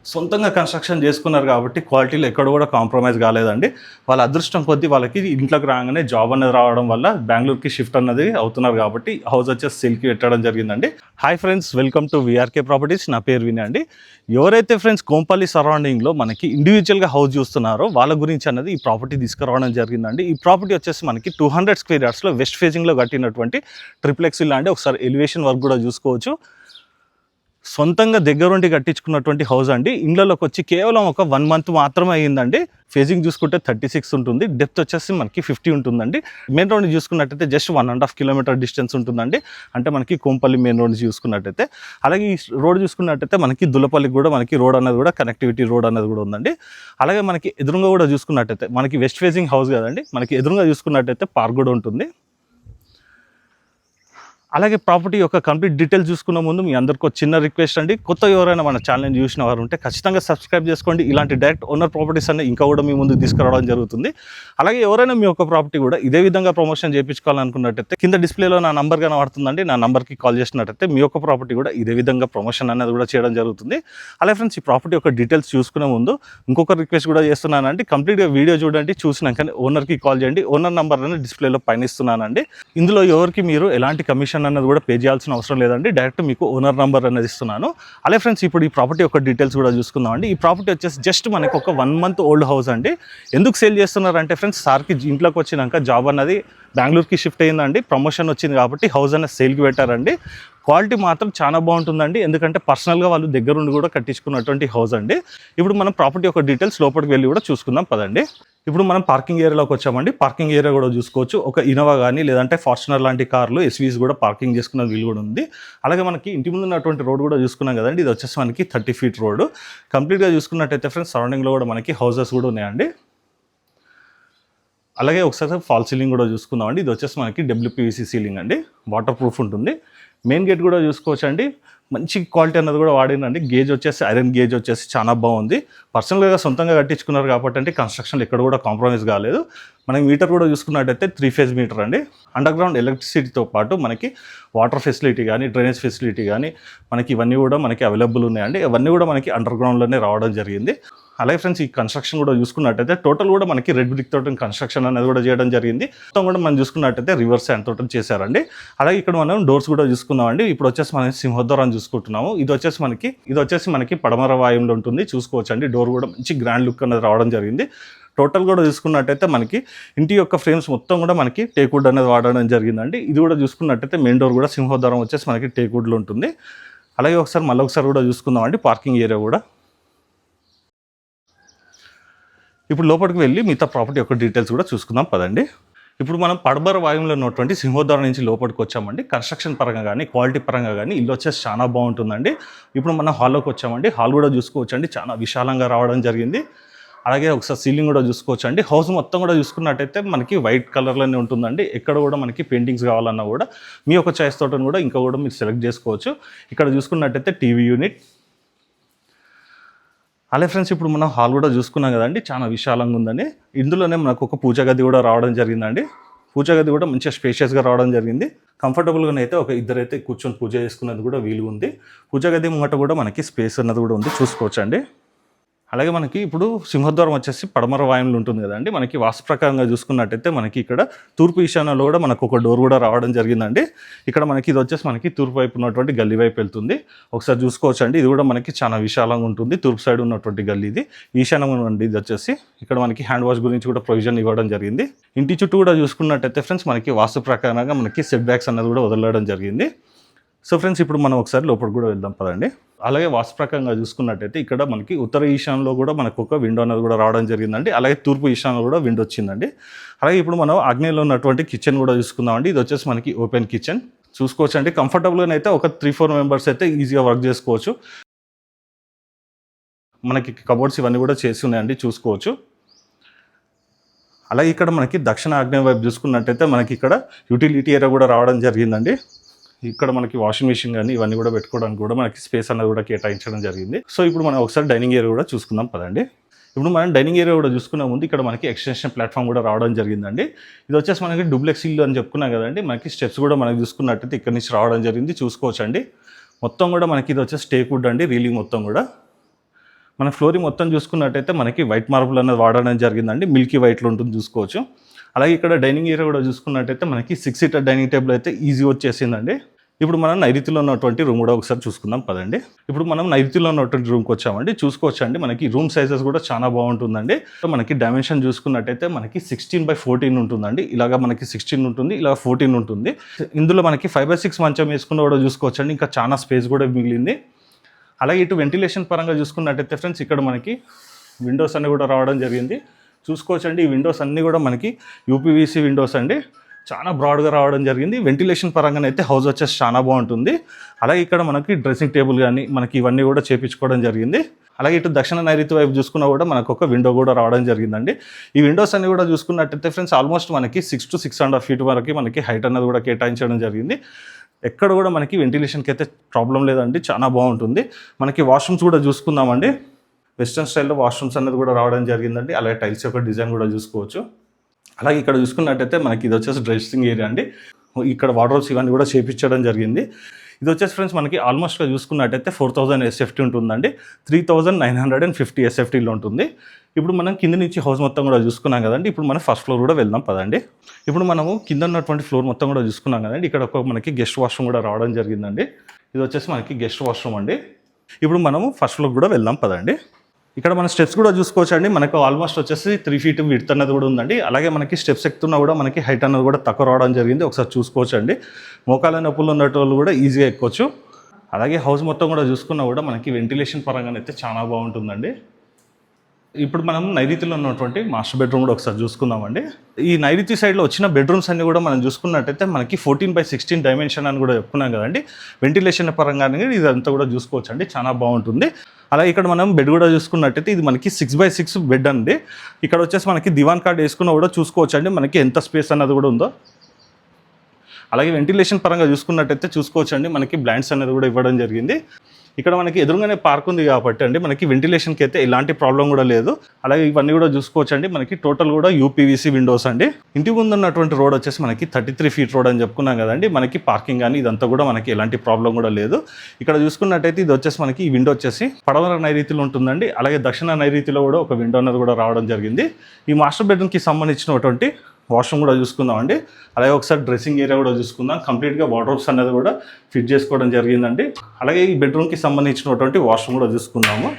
సొంతంగా కన్స్ట్రక్షన్ చేసుకున్నారు కాబట్టి క్వాలిటీలో ఎక్కడ కూడా కాంప్రమైజ్ కాలేదండి. వాళ్ళ అదృష్టం కొద్దీ వాళ్ళకి ఇంట్లోకి రాగానే జాబ్ అనేది రావడం వల్ల బెంగళూరుకి షిఫ్ట్ అన్నది అవుతున్నారు కాబట్టి హౌస్ వచ్చేసి సేల్కి పెట్టడం జరిగిందండి. Hi friends, welcome to VRK properties. నా పేరు వినయ్ అండి. ఎవరైతే ఫ్రెండ్స్ కోంపల్లి సరౌండింగ్లో మనకి ఇండివిజువల్గా హౌస్ చూస్తున్నారో వాళ్ళ గురించి అన్నది ఈ ప్రాపర్టీ తీసుకురావడం జరిగిందండి. ఈ ప్రాపర్టీ వచ్చేసి మనకి 200 స్క్వేర్ యార్డ్స్లో వెస్ట్ ఫేజింగ్లో కట్టినటువంటి ట్రిప్లెక్స్ ఇల్లు అండి. ఒకసారి ఎలివేషన్ వర్క్ కూడా చూసుకోవచ్చు. సొంతంగా దగ్గరుండి కట్టించుకున్నటువంటి హౌస్ అండి. ఇండ్లలోకి వచ్చి కేవలం ఒక 1 మంత్ మాత్రమే అయ్యిందండి. ఫేజింగ్ చూసుకుంటే 36 ఉంటుంది, డెప్త్ వచ్చేసి మనకి 50 ఉంటుందండి. మెయిన్ రోడ్ చూసుకున్నట్టయితే జస్ట్ 1.5 కిలోమీటర్ డిస్టెన్స్ ఉంటుందండి. అంటే మనకి కోంపల్లి మెయిన్ రోడ్ చూసుకున్నట్టయితే. అలాగే ఈ రోడ్ చూసుకున్నట్టయితే మనకి దులపల్లికి కూడా మనకి రోడ్ అనేది కూడా కనెక్టివిటీ రోడ్ అనేది కూడా ఉందండి. అలాగే మనకి ఎదురుగా కూడా చూసుకున్నట్టయితే మనకి వెస్ట్ ఫేజింగ్ హౌస్ కదండి, మనకి ఎదురుగా చూసుకున్నట్టయితే పార్క్ కూడా ఉంటుంది. అలాగే ప్రాపర్టీ యొక్క కంప్లీట్ డీటెయిల్స్ చూసుకున్న ముందు మీ అందరికీ ఒక చిన్న రిక్వెస్ట్ అండి. కొత్త ఎవరైనా మన ఛానల్ చూసిన వారు ఉంటే ఖచ్చితంగా సబ్స్క్రైబ్ చేసుకోండి. ఇలాంటి డైరెక్ట్ ఓనర్ ప్రాపర్టీస్ అన్నీ ఇంకా కూడా మీ ముందుకు తీసుకురావడం జరుగుతుంది. అలాగే ఎవరైనా మీ యొక్క ప్రాపర్టీ కూడా ఇదే విధంగా ప్రమోషన్ చేయించుకోవాలనుకున్నట్టయితే కింద డిస్ప్లేలో నా నంబర్ కనబడుతుందండి. నా నంబర్కి కాల్ చేసినట్టయితే మీ యొక్క ప్రాపర్టీ కూడా ఇదే విధంగా ప్రమోషన్ అనేది కూడా చేయడం జరుగుతుంది. అలాగే ఫ్రెండ్స్, ఈ ప్రాపర్టీ యొక్క డీటెయిల్స్ చూసుకునే ముందు ఇంకొక రిక్వెస్ట్ కూడా చేస్తున్నానండి. కంప్లీట్గా వీడియో చూడండి, చూసినాకనే ఓనర్కి కాల్ చేయండి. ఓనర్ నంబర్ అనేది డిస్ప్లేలో పైన ఇస్తున్నానండి. ఇందులో ఎవరికి మీరు ఎలాంటి కమిషన్ అన్నది కూడా పే చేయాల్సిన అవసరం లేదండి. డైరెక్ట్ మీకు ఓనర్ నంబర్ అనేది ఇస్తున్నాను. అలాగే ఫ్రెండ్స్, ఇప్పుడు ఈ ప్రాపర్టీ యొక్క డీటెయిల్స్ కూడా చూసుకుందామండి. ఈ ప్రాపర్టీ వచ్చేసి జస్ట్ మనకు ఒక 1 మంత్ ఓల్డ్ హౌస్ అండి. ఎందుకు సేల్ చేస్తున్నారంటే ఫ్రెండ్స్, సార్కి ఇంట్లోకి వచ్చినాక జాబ్ అన్నది బెంగళూరుకి షిఫ్ట్ అయ్యిందండి. ప్రమోషన్ వచ్చింది కాబట్టి హౌస్ అనేది సేల్కి పెట్టారండి. క్వాలిటీ మాత్రం చాలా బాగుంటుందండి. ఎందుకంటే పర్సనల్గా వాళ్ళు దగ్గరుండి కూడా కట్టించుకున్నటువంటి హౌస్ అండి. ఇప్పుడు మనం ప్రాపర్టీ యొక్క డీటెయిల్స్ లోపలికి వెళ్ళి కూడా చూసుకుందాం పదండి. ఇప్పుడు మనం పార్కింగ్ ఏరియాలోకి వచ్చామండి. పార్కింగ్ ఏరియా కూడా చూసుకోవచ్చు. ఒక ఇనోవా కానీ లేదంటే ఫార్చునర్ లాంటి కార్లు ఎస్వీస్ కూడా పార్కింగ్ చేసుకున్న వీలు కూడా ఉంది. అలాగే మనకి ఇంటి ముందు ఉన్నటువంటి రోడ్ కూడా చూసుకున్నాం కదండి. ఇది వచ్చేసి మనకి 30 ఫీట్ రోడ్. కంప్లీట్గా చూసుకున్నట్టయితే ఫ్రెండ్స్, సరౌండింగ్లో కూడా మనకి హౌసెస్ కూడా ఉన్నాయండి. అలాగే ఒకసారి ఫాల్ సీలింగ్ కూడా చూసుకుందామండి. ఇది వచ్చేసి మనకి WPVC సీలింగ్ అండి, వాటర్ ప్రూఫ్ ఉంటుంది. మెయిన్ గేట్ కూడా చూసుకోవచ్చు అండి. మంచి క్వాలిటీ అన్నది కూడా వాడినండి. గేజ్ వచ్చేసి ఐరన్ గేజ్ వచ్చేసి చాలా బాగుంది. పర్సనల్గా సొంతంగా కట్టించుకున్నారు కాబట్టి అంటే కన్స్ట్రక్షన్లో ఎక్కడ కూడా కాంప్రమైజ్ కాలేదు. మనకి మీటర్ కూడా చూసుకున్నట్టయితే 3 ఫేజ్ మీటర్ అండి. అండర్ గ్రౌండ్ ఎలక్ట్రిసిటీతో పాటు మనకి వాటర్ ఫెసిలిటీ కానీ డ్రైనేజ్ ఫెసిలిటీ కానీ మనకి ఇవన్నీ కూడా మనకి అవైలబుల్ ఉన్నాయండి. ఇవన్నీ కూడా మనకి అండర్ గ్రౌండ్లోనే రావడం జరిగింది. అలాగే ఫ్రెండ్స్, ఈ కన్స్ట్రక్షన్ కూడా చూసుకున్నట్టయితే టోటల్ కూడా మనకి రెడ్ బ్రిక్ తోటి కన్స్ట్రక్షన్ అనేది కూడా చేయడం జరిగింది. మొత్తం కూడా మనం చూసుకున్నట్టయితే రివర్స్ హ్యాండ్ తోటి చేశారండి. అలాగే ఇక్కడ మనం డోర్స్ కూడా చూసుకుందామండి. ఇప్పుడు వచ్చేసి మనం సింహద్వారం చూసుకుంటున్నాము. ఇది వచ్చేసి మనకి పడమర వాయువులో ఉంటుంది. చూసుకోవచ్చు అండి. డోర్ కూడా మంచి గ్రాండ్ లుక్ అనేది రావడం జరిగింది. టోటల్ కూడా చూసుకున్నట్టయితే మనకి ఇంటి యొక్క ఫ్రేమ్స్ మొత్తం కూడా మనకి టేక్వుడ్ అనేది వాడడం జరిగిందండి. ఇది కూడా చూసుకున్నట్టయితే మెయిన్ డోర్ కూడా సింహద్వారం వచ్చేసి మనకి టేక్వుడ్లో ఉంటుంది. అలాగే మళ్ళొకసారి కూడా చూసుకుందామండి పార్కింగ్ ఏరియా కూడా. ఇప్పుడు లోపలికి వెళ్ళి మిగతా ప్రాపర్టీ యొక్క డీటెయిల్స్ కూడా చూసుకుందాం పదండి. ఇప్పుడు మనం పడమర వాయువులో ఉన్నటువంటి సింహద్వారం నుంచి లోపలికి వచ్చామండి. కన్స్ట్రక్షన్ పరంగా కానీ క్వాలిటీ పరంగా కానీ ఇల్లు వచ్చేసి చాలా బాగుంటుందండి. ఇప్పుడు మనం హాల్లోకి వచ్చామండి. హాల్ కూడా చూసుకోవచ్చు అండి, చాలా విశాలంగా రావడం జరిగింది. అలాగే ఒకసారి సీలింగ్ కూడా చూసుకోవచ్చు అండి. హౌస్ మొత్తం కూడా చూసుకున్నట్టయితే మనకి వైట్ కలర్లోనే ఉంటుందండి. ఎక్కడ కూడా మనకి పెయింటింగ్స్ కావాలన్నా కూడా మీ యొక్క చాయిస్ తోటను కూడా ఇంకా కూడా మీరు సెలెక్ట్ చేసుకోవచ్చు. ఇక్కడ చూసుకున్నట్టయితే టీవీ యూనిట్. అలాగే ఫ్రెండ్స్, ఇప్పుడు మనం హాల్ కూడా చూసుకున్నాం కదండి, చాలా విశాలంగా ఉందని. ఇందులోనే మనకు ఒక పూజ గది కూడా రావడం జరిగిందండి. పూజ గది కూడా మంచిగా స్పేషియస్గా రావడం జరిగింది. కంఫర్టబుల్గానే అయితే ఒక ఇద్దరైతే కూర్చొని పూజ చేసుకున్నది కూడా వీలు ఉంది. పూజ గది ముంగట కూడా మనకి స్పేస్ అన్నది కూడా ఉంది, చూసుకోవచ్చు అండి. అలాగే మనకి ఇప్పుడు సింహద్వారం వచ్చేసి పడమర వాయువులు ఉంటుంది కదండి. మనకి వాస్తు ప్రకారంగా చూసుకున్నట్టయితే మనకి ఇక్కడ తూర్పు ఈశాన్యంలో కూడా మనకు ఒక డోర్ కూడా రావడం జరిగిందండి. ఇక్కడ మనకి ఇది వచ్చేసి మనకి తూర్పు వైపు ఉన్నటువంటి గల్లీ వైపు వెళ్తుంది. ఒకసారి చూసుకోవచ్చు అండి. ఇది కూడా మనకి చాలా విశాలంగా ఉంటుంది. తూర్పు సైడ్ ఉన్నటువంటి గల్లీ ఇది. ఈశాన్యం అండి ఇది వచ్చేసి. ఇక్కడ మనకి హ్యాండ్ వాష్ గురించి కూడా ప్రొవిజన్ ఇవ్వడం జరిగింది. ఇంటి చుట్టూ కూడా చూసుకున్నట్టయితే ఫ్రెండ్స్ మనకి వాస్తు ప్రకారంగా మనకి సెట్ బ్యాక్స్ అన్నది కూడా వదలడం జరిగింది. సో ఫ్రెండ్స్, ఇప్పుడు మనం ఒకసారి లోపలికి కూడా వెళ్దాం పదండి. అలాగే వాస్తు ప్రకారంగా చూసుకున్నట్టయితే ఇక్కడ మనకి ఉత్తర ఈశాన్యంలో కూడా మనకు ఒక విండో అనేది కూడా రావడం జరిగిందండి. అలాగే తూర్పు ఈశాన్యంలో కూడా విండో వచ్చిందండి. అలాగే ఇప్పుడు మనం ఆగ్నేయంలో ఉన్నటువంటి కిచెన్ కూడా చూసుకుందామండి. ఇది వచ్చేసి మనకి ఓపెన్ కిచెన్ చూసుకోవచ్చు అండి. కంఫర్టబుల్గా అయితే ఒక 3-4 మెంబర్స్ అయితే ఈజీగా వర్క్ చేసుకోవచ్చు. మనకి కబోర్డ్స్ ఇవన్నీ కూడా చేసి ఉన్నాయండి, చూసుకోవచ్చు. అలాగే ఇక్కడ మనకి దక్షిణ ఆగ్నేయ వైపు చూసుకున్నట్టయితే మనకి ఇక్కడ యూటిలిటీ ఏరియా కూడా రావడం జరిగిందండి. ఇక్కడ మనకి వాషింగ్ మెషిన్ కానీ ఇవన్నీ కూడా పెట్టుకోవడానికి కూడా మనకి స్పేస్ అనేది కూడా కేటాయించడం జరిగింది. సో ఇప్పుడు మనం ఒకసారి డైనింగ్ ఏరియా కూడా చూసుకుందాం పదండి. ఇప్పుడు మనం డైనింగ్ ఏరియా కూడా చూసుకునే ముందు ఇక్కడ మనకి ఎక్స్టెన్షన్ ప్లాట్ఫామ్ కూడా రావడం జరిగిందండి. ఇది వచ్చేసి మనకి డూప్లెక్స్ ఇల్లు అని చెప్పుకున్నాం కదండి. మనకి స్టెప్స్ కూడా మనకి చూసుకున్నట్టయితే ఇక్కడ నుంచి రావడం జరిగింది, చూసుకోవచ్చు అండి. మొత్తం కూడా మనకి ఇది వచ్చేసి టేక్వుడ్ అండి. రీలింగ్ మొత్తం కూడా మన ఫ్లోరింగ్ మొత్తం చూసుకున్నట్టయితే మనకి వైట్ మార్బుల్ అనేది వాడడం జరిగిందండి, మిల్కీ వైట్లో ఉంటుంది చూసుకోవచ్చు. అలాగే ఇక్కడ డైనింగ్ ఏరియా కూడా చూసుకున్నట్టయితే మనకి 6 సీటర్ డైనింగ్ టేబుల్ అయితే ఈజీ వచ్చేసిందండి. ఇప్పుడు మనం నైరుతిలో ఉన్నటువంటి రూమ్ కూడా ఒకసారి చూసుకుందాం పదండి. ఇప్పుడు మనం నైరుతిలో ఉన్నటువంటి రూమ్కి వచ్చామండి. చూసుకోవచ్చండి మనకి రూమ్ సైజెస్ కూడా చాలా బాగుంటుందండి. మనకి డైమెన్షన్ చూసుకున్నట్టయితే మనకి 16/14 ఉంటుందండి. ఇలాగా మనకి 16 ఉంటుంది, ఇలా 14 ఉంటుంది. ఇందులో మనకి 5/6 మంచం వేసుకున్న కూడా చూసుకోవచ్చండి, ఇంకా చాలా స్పేస్ కూడా మిగిలింది. అలాగే ఇటు వెంటిలేషన్ పరంగా చూసుకున్నట్టయితే ఫ్రెండ్స్ ఇక్కడ మనకి విండోస్ అన్నీ కూడా రావడం జరిగింది. చూసుకోవచ్చండి ఈ విండోస్ అన్నీ కూడా మనకి యూపీవీసీ విండోస్ అండి, చాలా బ్రాడ్గా రావడం జరిగింది. వెంటిలేషన్ పరంగానైతే హౌస్ వచ్చేసి చాలా బాగుంటుంది. అలాగే ఇక్కడ మనకి డ్రెస్సింగ్ టేబుల్ కానీ మనకి ఇవన్నీ కూడా చేపించుకోవడం జరిగింది. అలాగే ఇటు దక్షిణ నైరుతి వైపు చూసుకున్నా కూడా మనకు ఒక విండో కూడా రావడం జరిగిందండి. ఈ విండోస్ అన్ని కూడా చూసుకున్నట్టయితే ఫ్రెండ్స్ ఆల్మోస్ట్ మనకి 6 to 6.5 feet వరకు మనకి హైట్ అనేది కూడా కేటాయించడం జరిగింది. ఎక్కడ కూడా మనకి వెంటిలేషన్కి అయితే ప్రాబ్లం లేదండి, చాలా బాగుంటుంది. మనకి వాష్రూమ్స్ కూడా చూసుకుందామండి. వెస్ట్రన్ స్టైల్లో వాష్రూమ్స్ అనేది కూడా రావడం జరిగిందండి. అలాగే టైల్స్ యొక్క డిజైన్ కూడా చూసుకోవచ్చు. అలాగే ఇక్కడ చూసుకున్నట్టయితే మనకి ఇది వచ్చేసి డ్రెస్సింగ్ ఏరియా అండి. ఇక్కడ వార్డ్రోబ్స్ ఇవన్నీ కూడా చేపించడం జరిగింది. ఇది వచ్చేసి ఫ్రెండ్స్ మనకి ఆల్మోస్ట్గా చూసుకున్నట్టయితే 4000 SFT ఉంటుందండి, 3950 SFTలో ఉంటుంది. ఇప్పుడు మనం కింద నుంచి హౌస్ మొత్తం కూడా చూసుకున్నాం కదండి. ఇప్పుడు మనం ఫస్ట్ ఫ్లోర్ కూడా వెళ్దాం పదండి. ఇప్పుడు మనము కింద ఉన్నటువంటి ఫ్లోర్ మొత్తం కూడా చూసుకున్నాం కదండి. ఇక్కడ ఒక మనకి గెస్ట్ వాష్రూమ్ కూడా రావడం జరిగిందండి. ఇది వచ్చేసి మనకి గెస్ట్ వాష్రూమ్ అండి. ఇప్పుడు మనము ఫస్ట్ ఫ్లోర్ కూడా వెళ్దాం పదండి. ఇక్కడ మన స్టెప్స్ కూడా చూసుకోవచ్చు అండి. మనకు ఆల్మోస్ట్ వచ్చేసి 3 feet విడ్త్ అన్నది కూడా ఉందండి. అలాగే మనకి స్టెప్స్ ఎక్కుతున్నా కూడా మనకి హైట్ అన్నది కూడా తక్కువ రావడం జరిగింది. ఒకసారి చూసుకోవచ్చు అండి. మోకాల నొప్పులు ఉన్నటువంటి కూడా ఈజీగా ఎక్కొచ్చు. అలాగే హౌస్ మొత్తం కూడా చూసుకున్నా కూడా మనకి వెంటిలేషన్ పరంగానైతే చాలా బాగుంటుందండి. ఇప్పుడు మనం నైరుతిలో ఉన్నటువంటి మాస్టర్ బెడ్రూమ్ కూడా ఒకసారి చూసుకుందామండి. ఈ నైరుతి సైడ్లో వచ్చిన బెడ్రూమ్స్ అన్ని కూడా మనం చూసుకున్నట్టయితే మనకి 14/16 డైమెన్షన్ అని కూడా చెప్పుకున్నాం కదండి. వెంటిలేషన్ పరంగానే ఇదంతా కూడా చూసుకోవచ్చు అండి, చాలా బాగుంటుంది. అలాగే ఇక్కడ మనం బెడ్ కూడా చూసుకున్నట్టయితే ఇది మనకి 6/6 బెడ్ అండి. ఇక్కడ వచ్చేసి మనకి దివాన్ కార్డ్ వేసుకున్నా కూడా చూసుకోవచ్చు అండి మనకి ఎంత స్పేస్ అన్నది కూడా ఉందో. అలాగే వెంటిలేషన్ పరంగా చూసుకున్నట్టయితే చూసుకోవచ్చు అండి మనకి బ్లైండ్స్ అనేది కూడా ఇవ్వడం జరిగింది. ఇక్కడ మనకి ఎదురుగానే పార్క్ ఉంది కాబట్టి అండి మనకి వెంటిలేషన్కి అయితే ఎలాంటి ప్రాబ్లం కూడా లేదు. అలాగే ఇవన్నీ కూడా చూసుకోవచ్చు అండి మనకి టోటల్ కూడా యూపీవీసీ విండోస్ అండి. ఇంటి ముందు ఉన్నటువంటి రోడ్ వచ్చేసి మనకి 33 feet రోడ్ అని చెప్పుకున్నాం కదండి. మనకి పార్కింగ్ కానీ ఇదంతా కూడా మనకి ఎలాంటి ప్రాబ్లం కూడా లేదు. ఇక్కడ చూసుకున్నట్టయితే ఇది వచ్చేసి మనకి ఈ విండో వచ్చేసి పడమర నైరుతిలో ఉంటుందండి. అలాగే దక్షిణ నైరుతిలో కూడా ఒక విండో అనేది కూడా రావడం జరిగింది. ఈ మాస్టర్ బెడ్రూమ్కి సంబంధించినటువంటి వాష్రూమ్ కూడా చూసుకుందామండి. అలాగే ఒకసారి డ్రెస్సింగ్ ఏరియా కూడా చూసుకుందాం. కంప్లీట్గా వార్డ్రోబ్స్ అనేది కూడా ఫిట్ చేసుకోవడం జరిగిందండి. అలాగే ఈ బెడ్రూమ్కి సంబంధించినటువంటి వాష్రూమ్ కూడా చూసుకుందాము.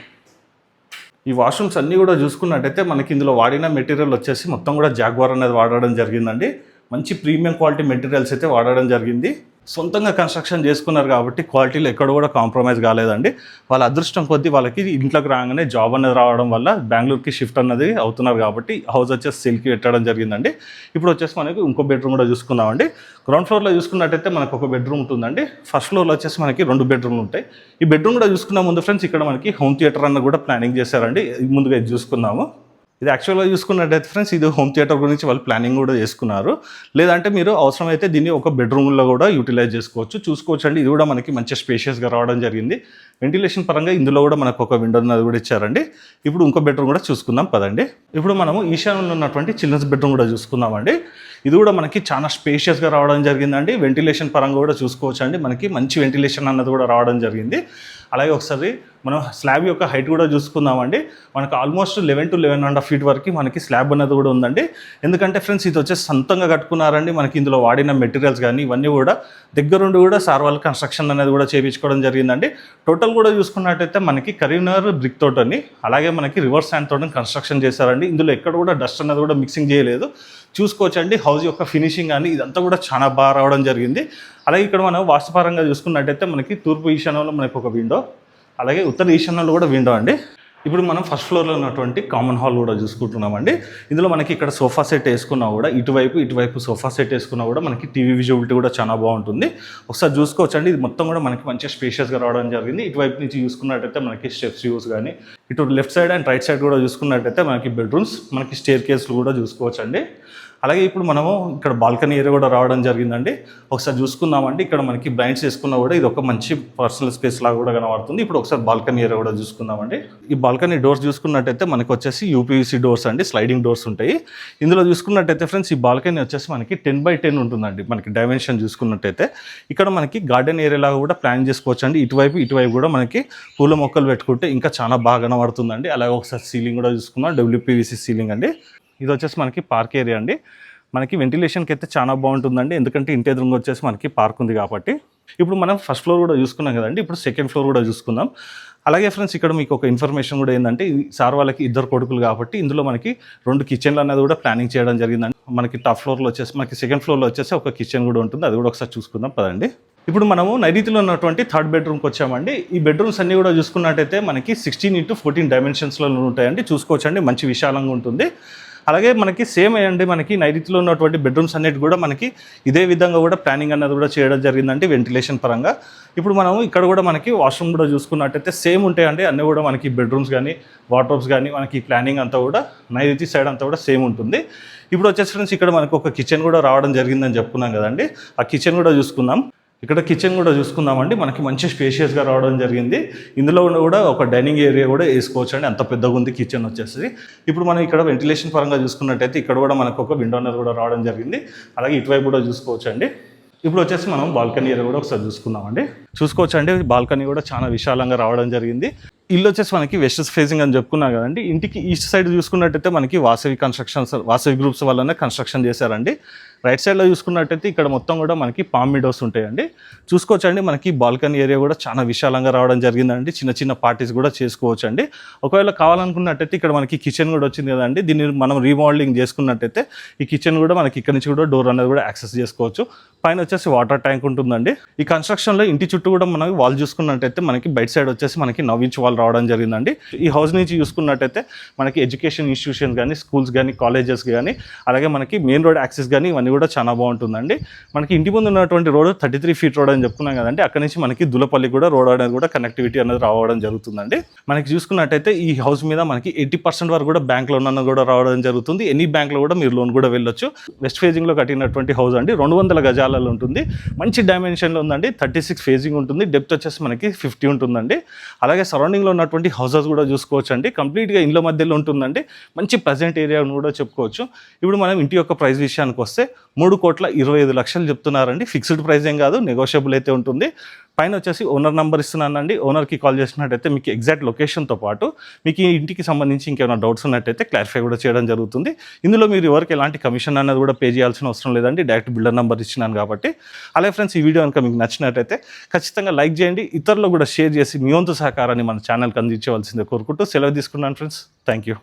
ఈ వాష్రూమ్స్ అన్నీ కూడా చూసుకున్నట్టయితే మనకి ఇందులో వాడిన మెటీరియల్ వచ్చేసి మొత్తం కూడా జాగ్వార్ అనేది వాడడం జరిగిందండి. మంచి ప్రీమియం క్వాలిటీ మెటీరియల్స్ అయితే వాడడం జరిగింది. సొంతంగా కన్స్ట్రక్షన్ చేసుకున్నారు కాబట్టి క్వాలిటీలో ఎక్కడ కూడా కాంప్రమైజ్ కాలేదండి. వాళ్ళ అదృష్టం కొద్దీ వాళ్ళకి ఇంట్లోకి రాగానే జాబ్ అనేది రావడం వల్ల బెంగళూరుకి షిఫ్ట్ అన్నది అవుతున్నారు కాబట్టి హౌస్ వచ్చేసి సేల్కి పెట్టడం జరిగిందండి. ఇప్పుడు వచ్చేసి మనకి ఇంకో బెడ్రూమ్ కూడా చూసుకుందామండి. గ్రౌండ్ ఫ్లోర్లో చూసుకున్నట్టయితే మనకు ఒక బెడ్రూమ్ ఉంటుందండి. ఫస్ట్ ఫ్లోర్లో వచ్చేసి మనకి 2 బెడ్రూమ్లు ఉంటాయి. ఈ బెడ్రూమ్ కూడా చూసుకున్న ముందు ఫ్రెండ్స్ ఇక్కడ మనకి హోమ్ థియేటర్ అన్న కూడా ప్లానింగ్ చేశారండి. ముందుగా ఇది చూసుకుందాము. ఇది యాక్చువల్గా చూసుకున్నట్టయితే ఫ్రెండ్స్ ఇది హోమ్ థియేటర్ గురించి వాళ్ళు ప్లానింగ్ కూడా చేసుకున్నారు. లేదంటే మీరు అవసరమైతే దీన్ని ఒక బెడ్రూమ్లో కూడా యూటిలైజ్ చేసుకోవచ్చు. చూసుకోవచ్చు అండి. ఇది కూడా మనకి మంచి స్పేషియస్గా రావడం జరిగింది. వెంటిలేషన్ పరంగా ఇందులో కూడా మనకు ఒక విండో అనేది కూడా ఇచ్చారండి. ఇప్పుడు ఇంకో బెడ్రూమ్ కూడా చూసుకుందాం పదండి. ఇప్పుడు మనము ఈశాన్యంలో ఉన్నటువంటి చిల్డ్రన్స్ బెడ్రూమ్ కూడా చూసుకుందామండి. ఇది కూడా మనకి చాలా స్పేషియస్గా రావడం జరిగిందండి. వెంటిలేషన్ పరంగా కూడా చూసుకోవచ్చు అండి. మనకి మంచి వెంటిలేషన్ అన్నది కూడా రావడం జరిగింది. అలాగే ఒకసారి మనం స్లాబ్ యొక్క హైట్ కూడా చూసుకుందామండి. మనకు ఆల్మోస్ట్ 11 to 11.5 feet వరకు మనకి స్లాబ్ అనేది కూడా ఉందండి. ఎందుకంటే ఫ్రెండ్స్ ఇది వచ్చేసి సొంతంగా కట్టుకున్నారండి. మనకి ఇందులో వాడిన మెటీరియల్స్ కానీ ఇవన్నీ కూడా దగ్గరుండి కూడా సార్ వాళ్ళ కన్స్ట్రక్షన్ అనేది కూడా చేయించుకోవడం జరిగిందండి. టోటల్ కూడా చూసుకున్నట్టయితే మనకి కరీంనగర్ బ్రిక్ తోటని అలాగే మనకి రివర్స్ శాండ్ తోటని కన్స్ట్రక్షన్ చేశారండి. ఇందులో ఎక్కడ కూడా డస్ట్ అనేది కూడా మిక్సింగ్ చేయలేదు. చూసుకోవచ్చండి హౌస్ యొక్క ఫినిషింగ్ కానీ ఇదంతా కూడా చాలా బాగా రావడం జరిగింది. అలాగే ఇక్కడ మనం వాస్తుపరంగా చూసుకున్నట్టయితే మనకి తూర్పు ఈశాన్యంలో మనకు ఒక విండో, అలాగే ఉత్తర ఈశాన్యంలో కూడా విండో అండి. ఇప్పుడు మనం ఫస్ట్ ఫ్లోర్లో ఉన్నటువంటి కామన్ హాల్ కూడా చూసుకుంటున్నామండి. ఇందులో మనకి ఇక్కడ సోఫా సెట్ వేసుకున్నా కూడా ఇటువైపు సోఫా సెట్ వేసుకున్నా కూడా మనకి టీవీ విజిబిలిటీ కూడా చాలా బాగుంటుంది. ఒకసారి చూసుకోవచ్చండి. ఇది మొత్తం కూడా మనకి మంచిగా స్పేషియస్గా రావడం జరిగింది. ఇటువైపు నుంచి చూసుకున్నట్టయితే మనకి స్టెప్స్ యూస్ కానీ ఇటు left side and right side కూడా చూసుకున్నట్టయితే మనకి బెడ్రూమ్స్, మనకి స్టేర్ కేసులు కూడా చూసుకోవచ్చండి. అలాగే ఇప్పుడు మనము ఇక్కడ బాల్కనీ ఏరియా కూడా రావడం జరిగిందండి. ఒకసారి చూసుకుందామండి. ఇక్కడ మనకి బ్లైండ్స్ వేసుకున్నా కూడా ఇది ఒక మంచి పర్సనల్ స్పేస్ లాగా కూడా కనబడుతుంది. ఇప్పుడు ఒకసారి బాల్కనీ ఏరియా కూడా చూసుకుందామండి. ఈ బాల్కనీ డోర్స్ చూసుకున్నట్టయితే మనకి వచ్చేసి యూపీవీసీ డోర్స్ అండి, స్లైడింగ్ డోర్స్ ఉంటాయి. ఇందులో చూసుకున్నట్టయితే ఫ్రెండ్స్ ఈ బాల్కనీ వచ్చేసి మనకి 10x10 ఉంటుందండి. మనకి డైమెన్షన్ చూసుకున్నట్టయితే ఇక్కడ మనకి గార్డెన్ ఏరియా లాగా కూడా ప్లాన్ చేసుకోవచ్చు అండి. ఇటువైపు కూడా మనకి పూల మొక్కలు పెట్టుకుంటే ఇంకా చాలా బాగా కనబడుతుందండి. అలాగే ఒకసారి సీలింగ్ కూడా చూసుకున్నాం, డబ్ల్యూపీవీసీ సీలింగ్ అండి. ఇది వచ్చేసి మనకి పార్క్ ఏరియా అండి. మనకి వెంటిలేషన్కి అయితే చాలా బాగుంటుందండి, ఎందుకంటే ఇంటి ఎదురుగా వచ్చేసి మనకి పార్క్ ఉంది కాబట్టి. ఇప్పుడు మనం ఫస్ట్ ఫ్లోర్ కూడా చూసుకున్నాం కదండి, ఇప్పుడు సెకండ్ ఫ్లోర్ కూడా చూసుకుందాం. అలాగే ఫ్రెండ్స్ ఇక్కడ మీకు ఒక ఇన్ఫర్మేషన్ కూడా ఏంటంటే, సార్ వాళ్ళకి 2 కొడుకులు కాబట్టి ఇందులో మనకి 2 కిచెన్లు అనేది కూడా ప్లానింగ్ చేయడం జరిగిందండి. మనకి టాప్ ఫ్లోర్లో వచ్చేసి మనకి సెకండ్ ఫ్లోర్లో వచ్చేసి ఒక కిచెన్ కూడా ఉంటుంది, అది కూడా ఒకసారి చూసుకుందాం పదండి. ఇప్పుడు మనము నైరుతిలో ఉన్నటువంటి 3rd బెడ్రూమ్కి వచ్చామండి. ఈ బెడ్రూమ్స్ అన్నీ కూడా చూసుకున్నట్టయితే మనకి 16x14 డైమెన్షన్స్లో ఉంటాయండి. చూసుకోవచ్చండి, మంచి విశాలంగా ఉంటుంది. అలాగే మనకి సేమ్ అండి, మనకి నైరుతిలో ఉన్నటువంటి బెడ్రూమ్స్ అన్నిటి కూడా మనకి ఇదే విధంగా కూడా ప్లానింగ్ అన్నది కూడా చేయడం జరిగిందండి వెంటిలేషన్ పరంగా. ఇప్పుడు మనము ఇక్కడ కూడా మనకి వాష్రూమ్ కూడా చూసుకున్నట్టయితే సేమ్ ఉంటాయండి. అన్నీ కూడా మనకి బెడ్రూమ్స్ కానీ వార్డ్రోబ్స్ కానీ మనకి ప్లానింగ్ అంతా కూడా నైరుతి సైడ్ అంతా కూడా సేమ్ ఉంటుంది. ఇప్పుడు వచ్చేసి ఫ్రెండ్స్ ఇక్కడ మనకు ఒక కిచెన్ కూడా రావడం జరిగిందని చెప్పుకున్నాం కదండి, ఆ కిచెన్ కూడా చూసుకుందాం. ఇక్కడ కిచెన్ కూడా చూసుకుందామండి. మనకి మంచి స్పేషియస్గా రావడం జరిగింది. ఇందులో కూడా ఒక డైనింగ్ ఏరియా కూడా వేసుకోవచ్చు అండి, అంత పెద్దగా ఉంది కిచెన్ వచ్చేసి. ఇప్పుడు మనం ఇక్కడ వెంటిలేషన్ పరంగా చూసుకున్నట్టయితే ఇక్కడ కూడా మనకు ఒక విండో అనేది కూడా రావడం జరిగింది. అలాగే ఇటువైపు కూడా చూసుకోవచ్చు అండి. ఇప్పుడు వచ్చేసి మనం బాల్కనీ ఏరియా కూడా ఒకసారి చూసుకుందామండి. చూసుకోవచ్చు అండి, బాల్కనీ కూడా చాలా విశాలంగా రావడం జరిగింది. ఇల్లు వచ్చేసి మనకి వెస్ట్ ఫేసింగ్ అని చెప్పుకున్నాం కదండి. ఇంటికి ఈస్ట్ సైడ్ చూసుకున్నట్టయితే మనకి వాసవి గ్రూప్స్ వల్లనే కన్స్ట్రక్షన్ చేశారండి. రైట్ సైడ్లో చూసుకున్నట్టయితే ఇక్కడ మొత్తం కూడా మనకి పామ్ విండోస్ ఉంటాయండి. చూసుకోవచ్చండి, మనకి బాల్కనీ ఏరియా కూడా చాలా విశాలంగా రావడం జరిగిందండి. చిన్న చిన్న పార్టీస్ కూడా చేసుకోవచ్చు అండి. ఒకవేళ కావాలనుకున్నట్టయితే ఇక్కడ మనకి కిచెన్ కూడా వచ్చింది కదండి, దీన్ని మనం రీమోడలింగ్ చేసుకున్నట్టయితే ఈ కిచెన్ కూడా మనకి ఇక్కడ నుంచి కూడా డోర్ అనేది కూడా యాక్సెస్ చేసుకోవచ్చు. పైన వచ్చేసి వాటర్ ట్యాంక్ ఉంటుందండి. ఈ కన్స్ట్రక్షన్లో ఇంటి చుట్టూ కూడా మనకి వాల్ చూసుకున్నట్టయితే మనకి బయట సైడ్ వచ్చేసి మనకి 9 ఇంచ్ వాల్ రావడం జరిగిందండి. ఈ హౌస్ నుంచి చూసుకున్నట్టయితే మనకి ఎడ్యుకేషన్ ఇన్స్టిట్యూషన్స్ కానీ, స్కూల్స్ కానీ, కాలేజెస్ కానీ, అలాగే మనకి మెయిన్ రోడ్ యాక్సెస్ కానీ ఇవన్నీ కూడా చాలా బాగుంటుందండి. మనకి ఇంటి ముందు ఉన్నటువంటి రోడ్ 33 ఫీట్ రోడ్ అని చెప్పుకున్నాం కదండి, అక్కడ నుంచి మనకి దులపల్లి కూడా రోడ్ అనేది కూడా కనెక్టివిటీ అనేది రావడం జరుగుతుందండి. మనకి చూసుకున్నట్టయితే ఈ హౌస్ మీద మనకి 80% వరకు కూడా బ్యాంక్ లోన్ అన్నది కూడా రావడం జరుగుతుంది. ఎనీ బ్యాంక్లో కూడా మీరు లోన్ కూడా వెళ్ళొచ్చు. వెస్ట్ ఫేజింగ్లో కట్టినటువంటి హౌస్ అండి, 200 గజాలలో ఉంటుంది. మంచి డైమెన్షన్లో ఉందండి. 36 ఫేజింగ్ ఉంటుంది. డెప్త్ వచ్చేసి మనకి 50 ఉంటుందండి. అలాగే సరౌండింగ్లో ఉన్నటువంటి హౌసెస్ కూడా చూసుకోవచ్చు అండి. కంప్లీట్గా ఇండ్ల మధ్యలో ఉంటుందండి. మంచి ప్రజెంట్ ఏరియా కూడా చెప్పుకోవచ్చు. ఇప్పుడు మనం ఇంటి యొక్క ప్రైస్ విషయానికి వస్తే 3,25,00,000 చెప్తున్నారండి. ఫిక్స్డ్ ప్రైస్ ఏం కాదు, నెగోషియబుల్ అయితే ఉంటుంది. పైన వచ్చేసి ఓనర్ నెంబర్ ఇస్తున్నానండి. ఓనర్కి కాల్ చేసినట్టయితే మీకు ఎగ్జాక్ట్ లొకేషన్తో పాటు మీకు ఈ ఇంటికి సంబంధించి ఇంకేమైనా డౌట్స్ ఉన్నట్టయితే క్లారిఫై కూడా చేయడం జరుగుతుంది. ఇందులో మీరు ఎవరికి ఎలాంటి కమిషన్ అనేది కూడా పే చేయాల్సిన అవసరం లేదండి, డైరెక్ట్ బిల్డర్ నెంబర్ ఇచ్చినాను కాబట్టి. అలాగే ఫ్రెండ్స్, ఈ వీడియో కనుక మీకు నచ్చినట్టయితే ఖచ్చితంగా లైక్ చేయండి, ఇతరులు కూడా షేర్ చేసి మీ వంతు సహకారాన్ని మన ఛానల్కి అందించవలసిందే కోరుకుంటూ సెలవు తీసుకున్నాను ఫ్రెండ్స్. Thank you.